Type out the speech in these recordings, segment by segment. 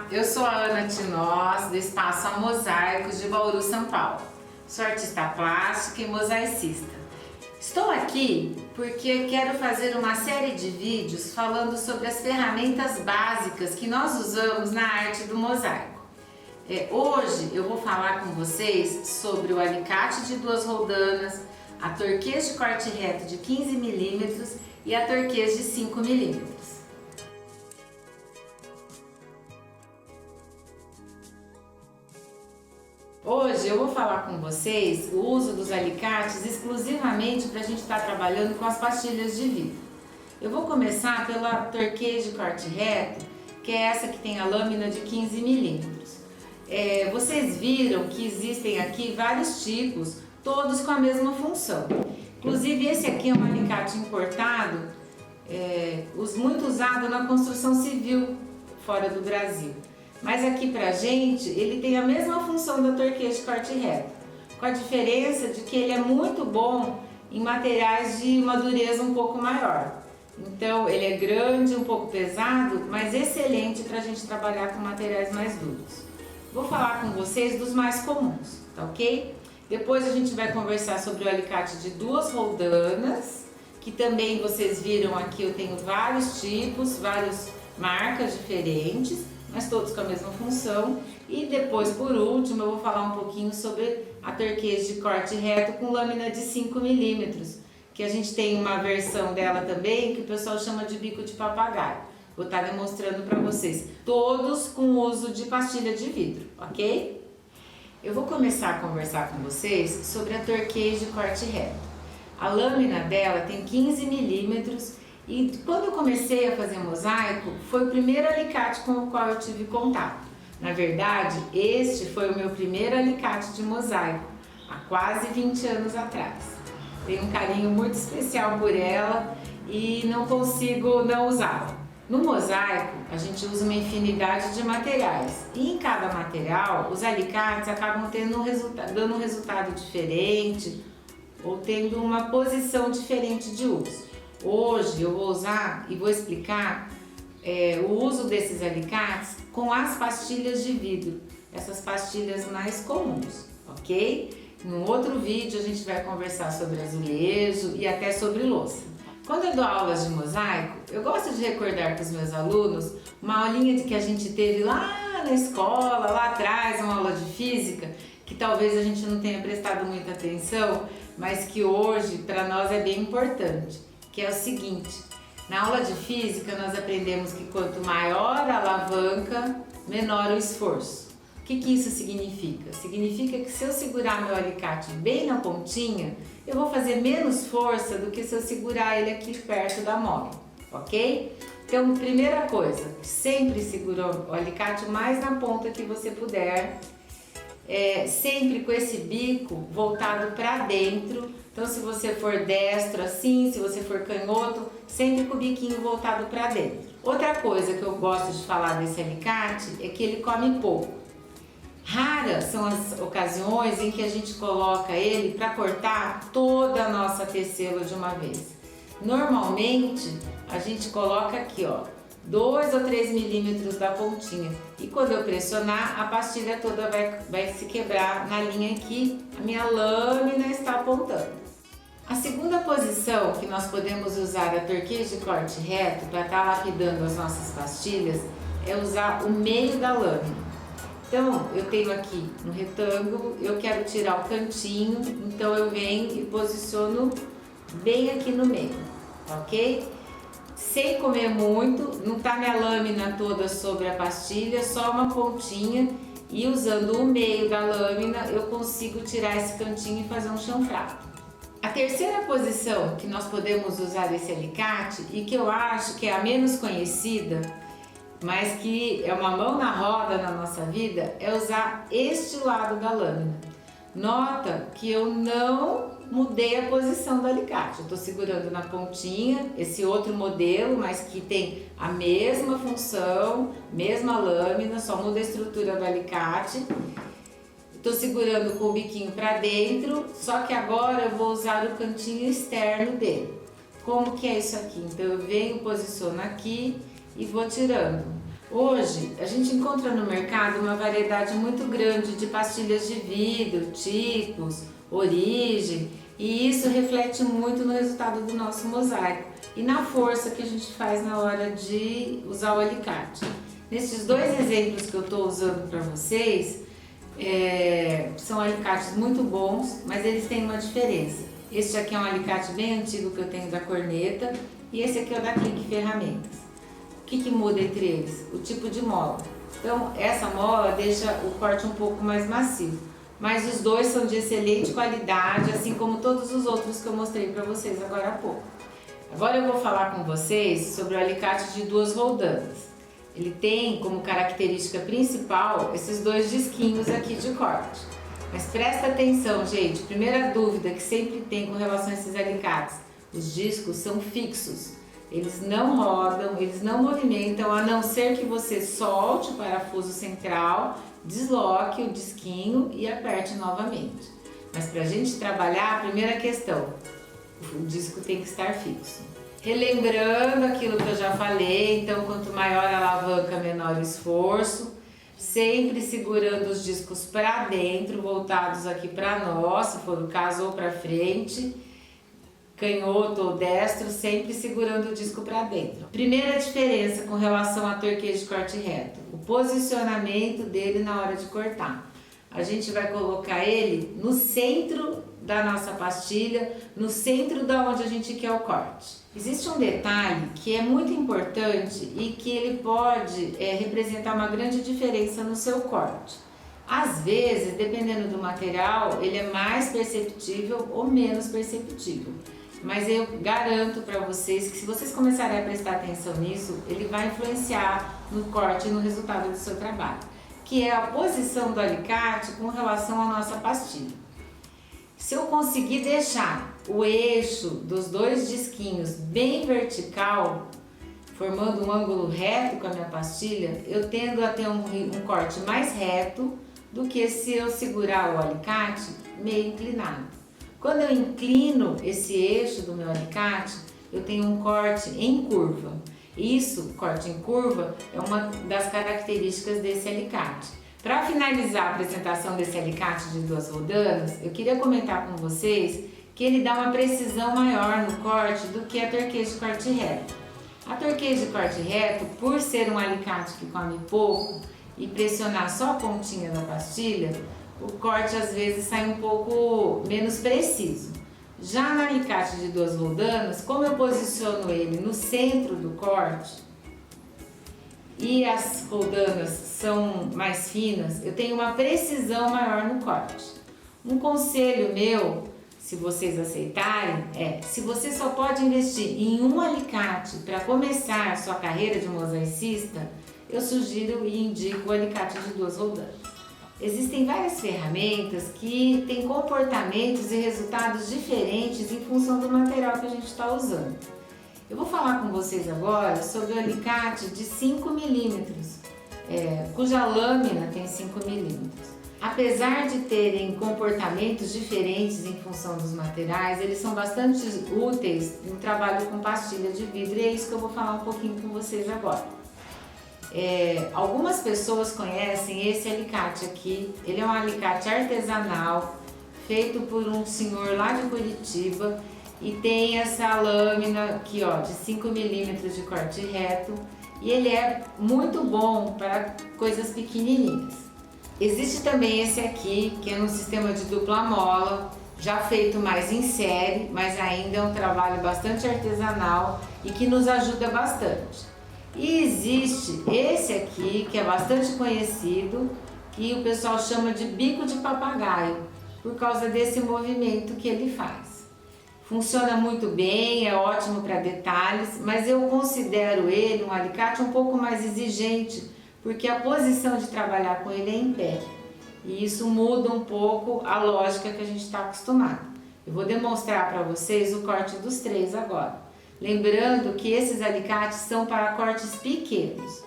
Olá, eu sou a Ana Tinós, do Espaço A Mosaicos de Bauru, São Paulo. Sou artista plástica e mosaicista. Estou aqui porque quero fazer uma série de vídeos falando sobre as ferramentas básicas que nós usamos na arte do mosaico. Hoje eu vou falar com vocês sobre o alicate de 2 roldanas, a torquês de corte reto de 15 mm e a torquês de 5 mm. Hoje eu vou falar com vocês o uso dos alicates exclusivamente para a gente estar trabalhando com as pastilhas de vidro. Eu vou começar pela torquês de corte reto, que é essa que tem a lâmina de 15 mm. Vocês viram que existem aqui vários tipos, todos com a mesma função. Inclusive esse aqui é um alicate importado, muito usado na construção civil fora do Brasil. Mas aqui pra gente, ele tem a mesma função da torquês de corte reto, com a diferença de que ele é muito bom em materiais de uma dureza um pouco maior. Então ele é grande, um pouco pesado, mas excelente para a gente trabalhar com materiais mais duros. Vou falar com vocês dos mais comuns, tá ok? Depois a gente vai conversar sobre o alicate de 2 roldanas, que também vocês viram aqui, eu tenho vários tipos, várias marcas diferentes, mas todos com a mesma função. E depois, por último, eu vou falar um pouquinho sobre a torquês de corte reto com lâmina de 5 mm, que a gente tem uma versão dela também que o pessoal chama de bico de papagaio. Vou estar demonstrando para vocês, todos com uso de pastilha de vidro, ok? Eu vou começar a conversar com vocês sobre a torquês de corte reto. A lâmina dela tem 15 mm e quando eu comecei a fazer mosaico, foi o primeiro alicate com o qual eu tive contato. Na verdade, este foi o meu primeiro alicate de mosaico, há quase 20 anos atrás. Tenho um carinho muito especial por ela e não consigo não usá-la. No mosaico, a gente usa uma infinidade de materiais e em cada material, os alicates acabam dando um resultado diferente ou tendo uma posição diferente de uso. Hoje eu vou usar e vou explicar o uso desses alicates com as pastilhas de vidro, essas pastilhas mais comuns, ok? Num outro vídeo a gente vai conversar sobre azulejo e até sobre louça. Quando eu dou aulas de mosaico, eu gosto de recordar para os meus alunos uma aulinha que a gente teve lá na escola, lá atrás, uma aula de física, que talvez a gente não tenha prestado muita atenção, mas que hoje para nós é bem importante, que é o seguinte: na aula de física nós aprendemos que quanto maior a alavanca, menor o esforço. O que isso significa? Significa que se eu segurar meu alicate bem na pontinha, eu vou fazer menos força do que se eu segurar ele aqui perto da mola, ok? Então, primeira coisa, sempre segura o alicate mais na ponta que você puder, sempre com esse bico voltado para dentro. Então, se você for destro assim, se você for canhoto, sempre com o biquinho voltado para dentro. Outra coisa que eu gosto de falar desse alicate é que ele come pouco. Raras são as ocasiões em que a gente coloca ele para cortar toda a nossa tecela de uma vez. Normalmente a gente coloca aqui, ó, 2 ou 3 milímetros da pontinha, e quando eu pressionar, a pastilha toda vai se quebrar na linha que a minha lâmina está apontando. A segunda posição que nós podemos usar a torquês de corte reto para estar lapidando as nossas pastilhas é usar o meio da lâmina. Então, eu tenho aqui um retângulo, eu quero tirar o cantinho, então eu venho e posiciono bem aqui no meio, ok? Sem comer muito, não tá minha lâmina toda sobre a pastilha, só uma pontinha, e usando o meio da lâmina eu consigo tirar esse cantinho e fazer um chanfrado. A terceira posição que nós podemos usar esse alicate, e que eu acho que é a menos conhecida, mas que é uma mão na roda na nossa vida, é usar este lado da lâmina. Nota que eu não mudei a posição do alicate, eu estou segurando na pontinha esse outro modelo, mas que tem a mesma função, mesma lâmina, só muda a estrutura do alicate. Estou segurando com o biquinho para dentro, só que agora eu vou usar o cantinho externo dele. Como que é isso aqui? Então eu venho, posiciono aqui e vou tirando. Hoje, a gente encontra no mercado uma variedade muito grande de pastilhas de vidro, tipos, origem, e isso reflete muito no resultado do nosso mosaico e na força que a gente faz na hora de usar o alicate. Nesses dois exemplos que eu estou usando para vocês, são alicates muito bons, mas eles têm uma diferença. Este aqui é um alicate bem antigo que eu tenho da Corneta e esse aqui é o da Clique Ferramentas. O que muda entre eles? O tipo de mola. Então, essa mola deixa o corte um pouco mais macio, mas os dois são de excelente qualidade, assim como todos os outros que eu mostrei para vocês agora há pouco. Agora eu vou falar com vocês sobre o alicate de duas roldanas. Ele tem como característica principal esses dois disquinhos aqui de corte. Mas presta atenção, gente, primeira dúvida que sempre tem com relação a esses alicates: os discos são fixos. Eles não rodam, eles não movimentam, a não ser que você solte o parafuso central, desloque o disquinho e aperte novamente. Mas para a gente trabalhar, a primeira questão, o disco tem que estar fixo. Relembrando aquilo que eu já falei, então quanto maior a alavanca, menor o esforço. Sempre segurando os discos para dentro, voltados aqui para nós, se for o caso, ou para frente. Canhoto ou destro, sempre segurando o disco para dentro. Primeira diferença com relação a torquês de corte reto, o posicionamento dele na hora de cortar. A gente vai colocar ele no centro da nossa pastilha, no centro da onde a gente quer o corte. Existe um detalhe que é muito importante e que ele pode representar uma grande diferença no seu corte. Às vezes, dependendo do material, ele é mais perceptível ou menos perceptível. Mas eu garanto para vocês que se vocês começarem a prestar atenção nisso, ele vai influenciar no corte e no resultado do seu trabalho, que é a posição do alicate com relação à nossa pastilha. Se eu conseguir deixar o eixo dos dois disquinhos bem vertical, formando um ângulo reto com a minha pastilha, eu tendo a ter um corte mais reto do que se eu segurar o alicate meio inclinado. Quando eu inclino esse eixo do meu alicate, eu tenho um corte em curva. Isso, corte em curva, é uma das características desse alicate. Para finalizar a apresentação desse alicate de duas rodanas, eu queria comentar com vocês que ele dá uma precisão maior no corte do que a torquês de corte reto. A torquês de corte reto, por ser um alicate que come pouco e pressionar só a pontinha da pastilha, o corte às vezes sai um pouco menos preciso. Já no alicate de duas roldanas, como eu posiciono ele no centro do corte e as roldanas são mais finas, eu tenho uma precisão maior no corte. Um conselho meu, se vocês aceitarem, se você só pode investir em um alicate para começar sua carreira de mosaicista, eu sugiro e indico o alicate de duas roldanas. Existem várias ferramentas que têm comportamentos e resultados diferentes em função do material que a gente está usando. Eu vou falar com vocês agora sobre o alicate de 5 milímetros, cuja lâmina tem 5 milímetros. Apesar de terem comportamentos diferentes em função dos materiais, eles são bastante úteis no trabalho com pastilha de vidro e é isso que eu vou falar um pouquinho com vocês agora. Algumas pessoas conhecem esse alicate aqui. Ele é um alicate artesanal feito por um senhor lá de Curitiba e tem essa lâmina aqui, ó, de 5 milímetros de corte reto, e ele é muito bom para coisas pequenininhas. Existe também esse aqui, que é um sistema de dupla mola, já feito mais em série, mas ainda é um trabalho bastante artesanal e que nos ajuda bastante. E existe esse aqui, que é bastante conhecido, que o pessoal chama de bico de papagaio, por causa desse movimento que ele faz. Funciona muito bem, é ótimo para detalhes, mas eu considero ele um alicate um pouco mais exigente, porque a posição de trabalhar com ele é em pé. E isso muda um pouco a lógica que a gente está acostumado. Eu vou demonstrar para vocês o corte dos três agora. Lembrando que esses alicates são para cortes pequenos.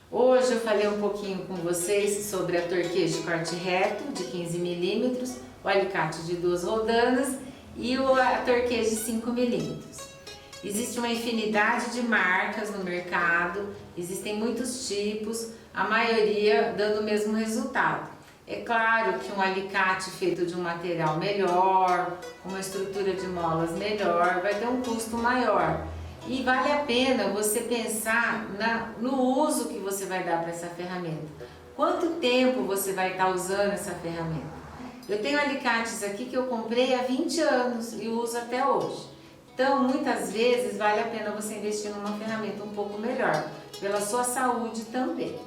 Hoje Hoje eu falei um pouquinho com vocês sobre a torqueja de corte reto de 15 milímetros, o alicate de 2 rodanas e a torqueja de 5 milímetros. Existe uma infinidade de marcas no mercado, existem muitos tipos, a maioria dando o mesmo resultado. É claro que um alicate feito de um material melhor, com uma estrutura de molas melhor, vai ter um custo maior. E vale a pena você pensar no uso que você vai dar para essa ferramenta. Quanto tempo você vai estar usando essa ferramenta? Eu tenho alicates aqui que eu comprei há 20 anos e uso até hoje. Então, muitas vezes, vale a pena você investir numa ferramenta um pouco melhor, pela sua saúde também.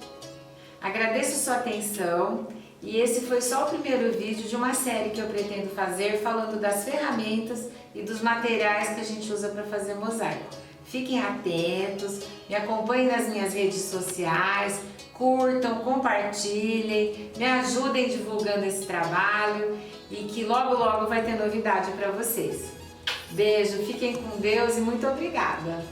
Agradeço sua atenção e esse foi só o primeiro vídeo de uma série que eu pretendo fazer falando das ferramentas e dos materiais que a gente usa para fazer mosaico. Fiquem atentos, me acompanhem nas minhas redes sociais, curtam, compartilhem, me ajudem divulgando esse trabalho e que logo vai ter novidade para vocês. Beijo, fiquem com Deus e muito obrigada!